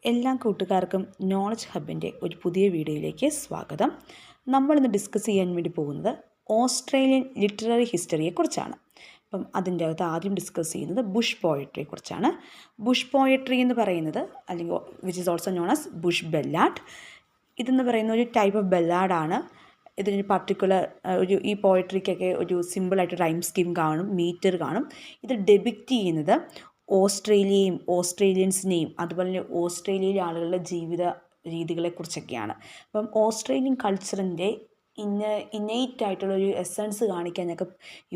എല്ലാ കൂട്ടുകാർക്കും നോളജ് ഹബിൻ്റെ ഒരു പുതിയ വീഡിയോയിലേക്ക് സ്വാഗതം. നമ്മളിന്ന് ഡിസ്കസ് ചെയ്യാൻ വേണ്ടി പോകുന്നത് ഓസ്ട്രേലിയൻ ലിറ്റററി ഹിസ്റ്ററിയെക്കുറിച്ചാണ്. അപ്പം അതിൻ്റെ അകത്ത് ആദ്യം ഡിസ്കസ് ചെയ്യുന്നത് ബുഷ് പോയട്രിയെക്കുറിച്ചാണ്. ബുഷ് പോയട്രി എന്ന് പറയുന്നത്, അല്ലെങ്കിൽ which is also known as bush ballad, ഇതെന്ന് പറയുന്ന ഒരു ടൈപ്പ് ഓഫ് ബെല്ലാഡാണ്. ഇതിനൊരു പർട്ടിക്കുലർ ഈ പോയട്രിക്കൊക്കെ ഒരു സിമ്പിളായിട്ട് റൈം സ്കീം കാണും, മീറ്റർ കാണും. ഇത് ഡെപിക്റ്റ് ചെയ്യുന്നത് ഓസ്ട്രേലിയയും ഓസ്ട്രേലിയൻസിനെയും അതുപോലെ തന്നെ ഓസ്ട്രേലിയയിലെ ആളുകളുടെ ജീവിത രീതികളെക്കുറിച്ചൊക്കെയാണ്. അപ്പം ഓസ്ട്രേലിയൻ കൾച്ചറിൻ്റെ ഇന്നേറ്റ് ആയിട്ടുള്ളൊരു എസൻസ് കാണിക്കാനൊക്കെ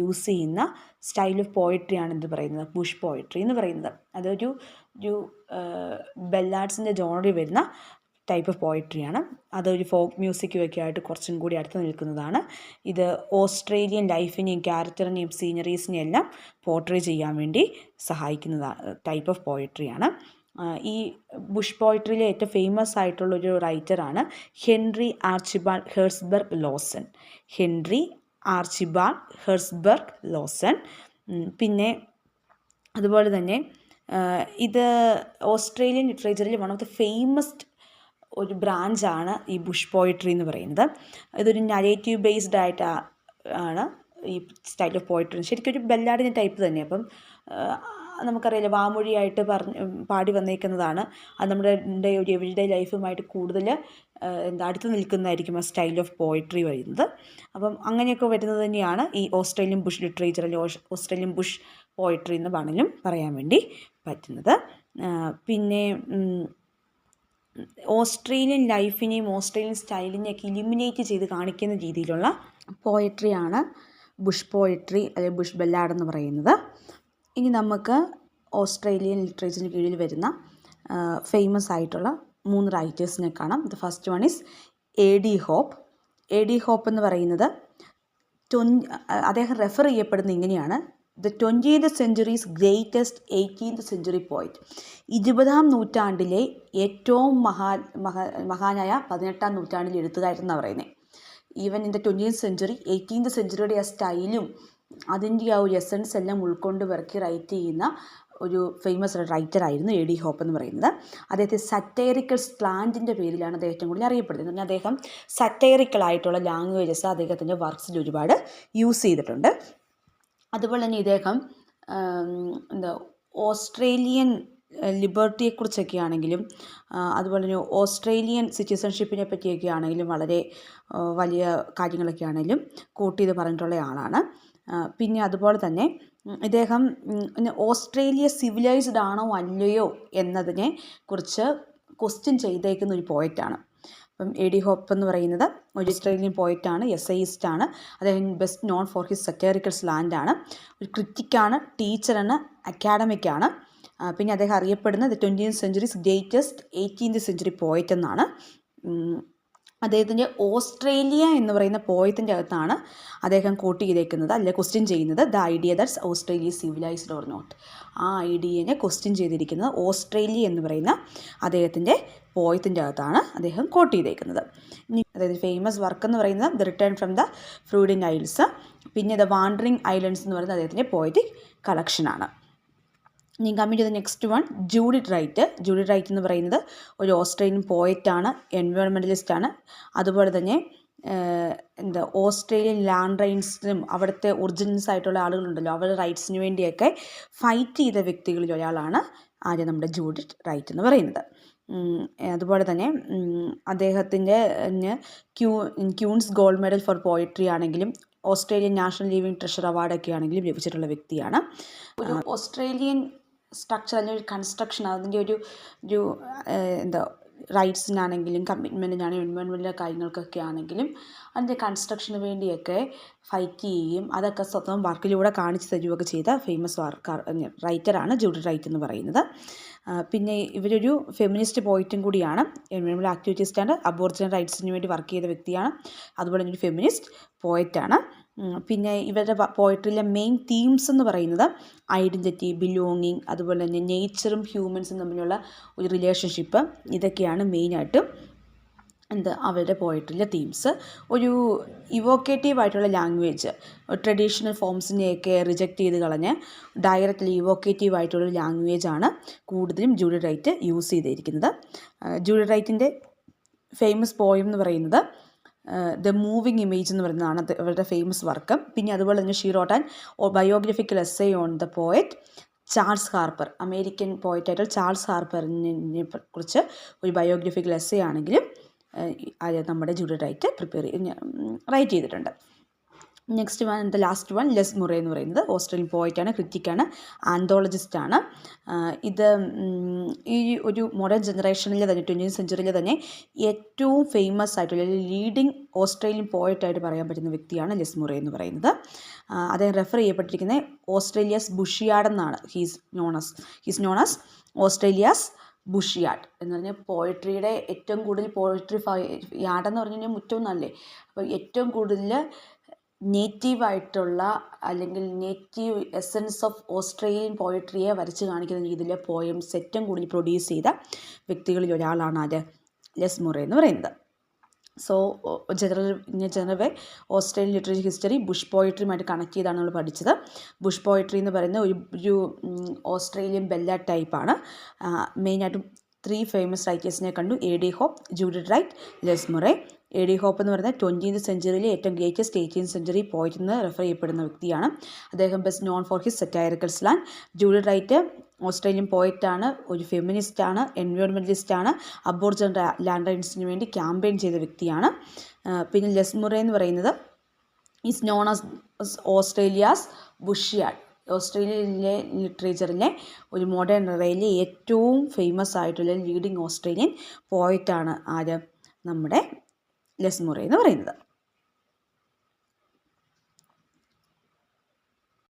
യൂസ് ചെയ്യുന്ന സ്റ്റൈൽ ഓഫ് പോയട്രിയാണ് എന്ത് പറയുന്നത്, ബുഷ് പോയട്രി എന്ന് പറയുന്നത്. അതൊരു ബെല്ലാഡ്സിൻ്റെ ജോണറിൽ വരുന്ന ടൈപ്പ് ഓഫ് പോയട്രിയാണ്. അതൊരു ഫോക്ക് മ്യൂസിക്കുമൊക്കെ ആയിട്ട് കുറച്ചും കൂടി അടുത്ത് നിൽക്കുന്നതാണ്. ഇത് ഓസ്ട്രേലിയൻ ലൈഫിനെയും ക്യാരക്ടറിനെയും സീനറീസിനെയും എല്ലാം പോർട്രേ ചെയ്യാൻ വേണ്ടി സഹായിക്കുന്നതാണ് ടൈപ്പ് ഓഫ് പോയട്രിയാണ്. ഈ ബുഷ് പോയട്രിയിലെ ഏറ്റവും ഫേമസ് ആയിട്ടുള്ളൊരു റൈറ്ററാണ് ഹെൻറി ആർച്ചിബാൾഡ് ഹെർസ്ബർഗ് ലോസൺ. പിന്നെ അതുപോലെ തന്നെ ഇത് ഓസ്ട്രേലിയൻ ലിറ്ററേച്ചറിൽ വൺ ഓഫ് ദ ഫേമസ് ഒരു ബ്രാഞ്ചാണ് ഈ ബുഷ് പോയട്രി എന്ന് പറയുന്നത്. ഇതൊരു നരേറ്റീവ് ബേസ്ഡ് ആണ് ഈ സ്റ്റൈൽ ഓഫ് പോയട്രി. ശരിക്കും ഒരു ബെല്ലാഡിൻ്റെ ടൈപ്പ് തന്നെ. അപ്പം നമുക്കറിയാലോ, വാമൊഴിയായിട്ട് പാടി വന്നേക്കുന്നതാണ്. അത് നമ്മുടെ ഒരു എവരിഡേ ലൈഫുമായിട്ട് കൂടുതൽ അടുത്ത് നിൽക്കുന്നതായിരിക്കും ആ സ്റ്റൈൽ ഓഫ് പോയട്രി വരുന്നത്. അപ്പം അങ്ങനെയൊക്കെ വരുന്നത് തന്നെയാണ് ഈ ഓസ്ട്രേലിയൻ ബുഷ് ലിറ്ററേച്ചർ, അല്ലെങ്കിൽ ഓസ്ട്രേലിയൻ ബുഷ് പോയട്രി എന്ന് വേണമെങ്കിലും പറയാൻ വേണ്ടി പറ്റുന്നത്. പിന്നെ ഓസ്ട്രേലിയൻ ലൈഫിനെയും ഓസ്ട്രേലിയൻ സ്റ്റൈലിനെയൊക്കെ ഇലിമിനേറ്റ് ചെയ്ത് കാണിക്കുന്ന രീതിയിലുള്ള പോയട്രിയാണ് ബുഷ് പോയട്രി അല്ലെങ്കിൽ ബുഷ് ബെല്ലാഡ് എന്ന് പറയുന്നത്. ഇനി നമുക്ക് ഓസ്ട്രേലിയൻ ലിറ്ററേച്ചറിന് കീഴിൽ വരുന്ന ഫേമസ് ആയിട്ടുള്ള 3 റൈറ്റേഴ്സിനെ കാണാം. The first one is A.D. Hope. A.D. Hope എന്ന് പറയുന്നത് അദ്ദേഹം റെഫർ ചെയ്യപ്പെടുന്ന ഇങ്ങനെയാണ്: the 20th centuries greatest 18th century പോയിറ്റ്. 20ാം നൂറ്റാണ്ടിലെ ഏറ്റവും മഹാനായ 18ാം നൂറ്റാണ്ടിലെ എഴുത്തുകാരൻ എന്നാണ് പറയുന്നത്. Even in the 20th century 18th സെഞ്ച്വറിയുടെ ആ സ്റ്റൈലും അതിൻ്റെ ആ ഒരു എസൻസ് എല്ലാം ഉൾക്കൊണ്ട് പെറുക്കി റൈറ്റ് ചെയ്യുന്ന ഒരു ഫേമസ് റൈറ്ററായിരുന്നു A.D. ഹോപ്പ് എന്ന് പറയുന്നത്. അദ്ദേഹത്തെ സറ്റൈറിക്കൽ സ്ലാൻറ്റിൻ്റെ പേരിലാണ് അദ്ദേഹം ഏറ്റവും കൂടുതൽ അറിയപ്പെടുന്നത്. എന്ന് പറഞ്ഞാൽ അദ്ദേഹം സറ്റൈറിക്കലായിട്ടുള്ള ലാംഗ്വേജസ് അദ്ദേഹത്തിൻ്റെ വർക്ക്സിൽ ഒരുപാട് യൂസ് ചെയ്തിട്ടുണ്ട്. അതുപോലെ തന്നെ ഇദ്ദേഹം ഓസ്ട്രേലിയൻ ലിബർട്ടിയെക്കുറിച്ചൊക്കെ ആണെങ്കിലും അതുപോലെ തന്നെ ഓസ്ട്രേലിയൻ സിറ്റിസൺഷിപ്പിനെ പറ്റിയൊക്കെ ആണെങ്കിലും വളരെ വലിയ കാര്യങ്ങളൊക്കെ ആണെങ്കിലും കോട്ട് ചെയ്ത് പറഞ്ഞിട്ടുള്ള ആളാണ്. പിന്നെ അതുപോലെ തന്നെ ഇദ്ദേഹം ഓസ്ട്രേലിയ സിവിലൈസ്ഡ് ആണോ അല്ലയോ എന്നതിനെ കുറിച്ച് ക്വസ്റ്റ്യൻ ചെയ്തേക്കുന്ന ഒരു പോയറ്റാണ്. അപ്പം A.D. ഹോപ്പ് എന്ന് പറയുന്നത് ഒരു ഓസ്ട്രേലിയൻ പോയറ്റാണ്, എസ്സയിസ്റ്റാണ്. അദ്ദേഹം ബെസ്റ്റ് നോൺ ഫോർ ഹിസ് സറ്റൈറിക്കൽ സ്ലാൻഡാണ്. ഒരു ക്രിറ്റിക്കാണ്, ടീച്ചറാണ്, അക്കാഡമിക്കാണ്. പിന്നെ അദ്ദേഹം അറിയപ്പെടുന്നത് 20th centuries greatest 18th century poet എന്നാണ്. അദ്ദേഹത്തിൻ്റെ ഓസ്ട്രേലിയ എന്ന് പറയുന്ന പോയത്തിൻ്റെ അകത്താണ് അദ്ദേഹം കോട്ട് ചെയ്തേക്കുന്നത്, അല്ലെ ക്വസ്റ്റ്യൻ ചെയ്യുന്നത്, the idea that's Australia civilised or not. ആ ഐഡിയനെ ക്വസ്റ്റ്യൻ ചെയ്തിരിക്കുന്നത് ഓസ്ട്രേലിയ എന്ന് പറയുന്ന അദ്ദേഹത്തിൻ്റെ പോയത്തിൻ്റെ അകത്താണ് അദ്ദേഹം കോട്ട് ചെയ്തേക്കുന്നത്. അതായത് ഫേമസ് വർക്ക് എന്ന് പറയുന്നത് ദ റിട്ടേൺ ഫ്രം ദ ഫ്രൂഡിൻ ഐൽസ്, പിന്നെ ദ വാണ്ടറിങ് ഐലൻഡ്സ് എന്ന് പറയുന്നത് അദ്ദേഹത്തിൻ്റെ പോയറ്റിക് കളക്ഷനാണ്. ഇനി coming to the next one, Judith Wright എന്ന് പറയുന്നത് ഒരു ഓസ്ട്രേലിയൻ പോയറ്റാണ്, എൻവയോൺമെൻ്റലിസ്റ്റാണ്. അതുപോലെ തന്നെ ഓസ്ട്രേലിയൻ ലാൻഡ് റൈറ്റ്സിനും അവിടുത്തെ ഒറിജിനൽസ് ആയിട്ടുള്ള ആളുകളുണ്ടല്ലോ, അവരുടെ റൈറ്റ്സിന് വേണ്ടിയൊക്കെ ഫൈറ്റ് ചെയ്ത വ്യക്തികളിൽ ഒരാളാണ് ആദ്യം നമ്മുടെ ജൂഡിത്ത് റൈറ്റ് എന്ന് പറയുന്നത്. അതുപോലെ തന്നെ അദ്ദേഹത്തിൻ്റെ ക്യൂൻസ് ഗോൾഡ് മെഡൽ ഫോർ പോയട്രി ആണെങ്കിലും ഓസ്ട്രേലിയൻ നാഷണൽ ലിവിങ് ട്രഷർ അവാർഡൊക്കെ ആണെങ്കിലും ലഭിച്ചിട്ടുള്ള വ്യക്തിയാണ്. ഒരു ഓസ്ട്രേലിയൻ സ്ട്രക്ചർ, അല്ലെങ്കിൽ ഒരു കൺസ്ട്രക്ഷൻ, അതിൻ്റെ ഒരു റൈറ്റ്സിനാണെങ്കിലും കമ്മിറ്റ്മെൻറ്റിനാണെങ്കിലും എൻവയോൺമെൻറ്റിലെ കാര്യങ്ങൾക്കൊക്കെ ആണെങ്കിലും അതിൻ്റെ കൺസ്ട്രക്ഷന് വേണ്ടിയൊക്കെ ഫൈറ്റ് ചെയ്യുകയും അതൊക്കെ സ്വന്തം വർക്കിലൂടെ കാണിച്ചു തരികയൊക്കെ ചെയ്ത ഫേമസ് റൈറ്ററാണ് ജൂഡിത്ത് റൈറ്റ് എന്ന് പറയുന്നത്. പിന്നെ ഇവരൊരു ഫെമിനിസ്റ്റ് പോയിറ്റും കൂടിയാണ്, എൻവയോൺമെൻറ്റൽ ആക്ടിവിറ്റിസ്റ്റാണ്, അബോർജിനൽ റൈറ്റ്സിന് വേണ്ടി വർക്ക് ചെയ്ത വ്യക്തിയാണ്, അതുപോലെ തന്നെ ഒരു ഫെമിനിസ്റ്റ് പോയറ്റാണ്. പിന്നെ ഇവരുടെ പോയട്രിയിലെ മെയിൻ തീംസ് എന്ന് പറയുന്നത് ഐഡൻറ്റിറ്റി, ബിലോങ്ങിങ്, അതുപോലെ തന്നെ നേച്ചറും ഹ്യൂമൻസും തമ്മിലുള്ള ഒരു റിലേഷൻഷിപ്പ്, ഇതൊക്കെയാണ് മെയിനായിട്ട് അവരുടെ പോയട്രിയിലെ തീംസ് ഒരു ഇവോക്കേറ്റീവ് ആയിട്ടുള്ള ലാംഗ്വേജ്, ട്രഡീഷണൽ ഫോംസിനെയൊക്കെ റിജക്റ്റ് ചെയ്ത് കളഞ്ഞ് ഡയറക്റ്റ്ലി ഇവോക്കേറ്റീവ് ആയിട്ടുള്ള ലാംഗ്വേജാണ് കൂടുതലും ജൂഡി റൈറ്റ് യൂസ് ചെയ്തിരിക്കുന്നത്. ജൂഡി റൈറ്റിൻ്റെ ഫേമസ് പോയം എന്ന് പറയുന്നത് ദ മൂവിങ് ഇമേജ് എന്ന് പറയുന്നതാണ് അവരുടെ ഫേമസ് വർക്ക്. പിന്നെ അതുപോലെ തന്നെ she wrote and biographical essay on the poet Charles Harper, American പോയറ്റായിട്ടുള്ള ചാൾസ് ഹാർപ്പറിനെ കുറിച്ച് ഒരു ബയോഗ്രഫിക്കൽ എസ്സേ ആണെങ്കിലും നമ്മുടെ ജൂഡി റൈറ്റ് റൈറ്റ് ചെയ്തിട്ടുണ്ട്. Next one, last one, Les Murray എന്ന് പറയുന്നത് ഓസ്ട്രേലിയൻ പോയിറ്റാണ്, ക്രിറ്റിക്കാണ്, ആന്തോളജിസ്റ്റാണ്. ഇത് ഈ ഒരു മോഡേൺ ജനറേഷനിൽ തന്നെ 20th സെഞ്ച്വറിയിൽ തന്നെ ഏറ്റവും ഫേമസ് ആയിട്ടുള്ള ലീഡിങ് ഓസ്ട്രേലിയൻ പോയറ്റായിട്ട് പറയാൻ പറ്റുന്ന വ്യക്തിയാണ് ലെസ് മുറേ എന്ന് പറയുന്നത്. അദ്ദേഹം റെഫർ ചെയ്യപ്പെട്ടിരിക്കുന്നത് ഓസ്ട്രേലിയാസ് ബുഷിയാർഡ് എന്നാണ്. ഹീസ് നോൺ ആസ് ഓസ്ട്രേലിയാസ് ബുഷിയാർഡ് എന്ന് പറഞ്ഞാൽ പോയട്രിയുടെ ഏറ്റവും കൂടുതൽ പോയട്രി യാർഡെന്ന് പറഞ്ഞു കഴിഞ്ഞാൽ മുറ്റം എന്നല്ലേ. അപ്പോൾ ഏറ്റവും കൂടുതൽ നേറ്റീവായിട്ടുള്ള അല്ലെങ്കിൽ നേറ്റീവ് എസൻസ് ഓഫ് ഓസ്ട്രേലിയൻ പോയട്രിയെ വരച്ച് കാണിക്കുന്ന രീതിയിലെ പോയംസ് ഏറ്റവും കൂടുതൽ പ്രൊഡ്യൂസ് ചെയ്ത വ്യക്തികളിൽ ഒരാളാണ് ലെസ് മുറേ എന്ന് പറയുന്നത്. So general way Australian literature history bush പോയട്രിയുമായിട്ട് കണക്ട് ചെയ്താണ് നമ്മൾ പഠിച്ചത്. ബുഷ് പോയട്രി എന്ന് പറയുന്ന ഒരു ഓസ്ട്രേലിയൻ ബെല്ല ടൈപ്പാണ്. മെയിനായിട്ടും 3 ഫേമസ് റൈറ്റേഴ്സിനെ കണ്ടു: A D Hope, Judy Wright, Les Murray. A D Hope എന്ന് പറയുന്നത് 20th സെഞ്ച്വറിയിലെ ഏറ്റവും ഗ്രേറ്റസ്റ്റ് 18th സെഞ്ച്വറി പോയിറ്റ് എന്ന് റെഫർ ചെയ്യപ്പെടുന്ന വ്യക്തിയാണ്. അദ്ദേഹം best known for his satirical slang. Judy Wright Australian പോയറ്റാണ്, ഒരു ഫെമിനിസ്റ്റാണ്, എൻവയോൺമെൻറ്റലിസ്റ്റാണ്, അബോർജിനൽ ലാൻഡ് റൈറ്റ്സിന് വേണ്ടി ക്യാമ്പയിൻ ചെയ്ത വ്യക്തിയാണ്. പിന്നെ ലെസ് മുറേ എന്ന് പറയുന്നത് ഈസ് നോൺ ആസ് ഓസ്ട്രേലിയാസ് ബുഷിയാർഡ്. ഓസ്ട്രേലിയയിലെ ലിറ്ററേച്ചറിലെ ഒരു മോഡേൺ എറയിലെ ഏറ്റവും ഫേമസ് ആയിട്ടുള്ള ലീഡിങ് ഓസ്ട്രേലിയൻ പോയറ്റാണ് നമ്മുടെ ലെസ് മുറേ എന്ന് പറയുന്നത്.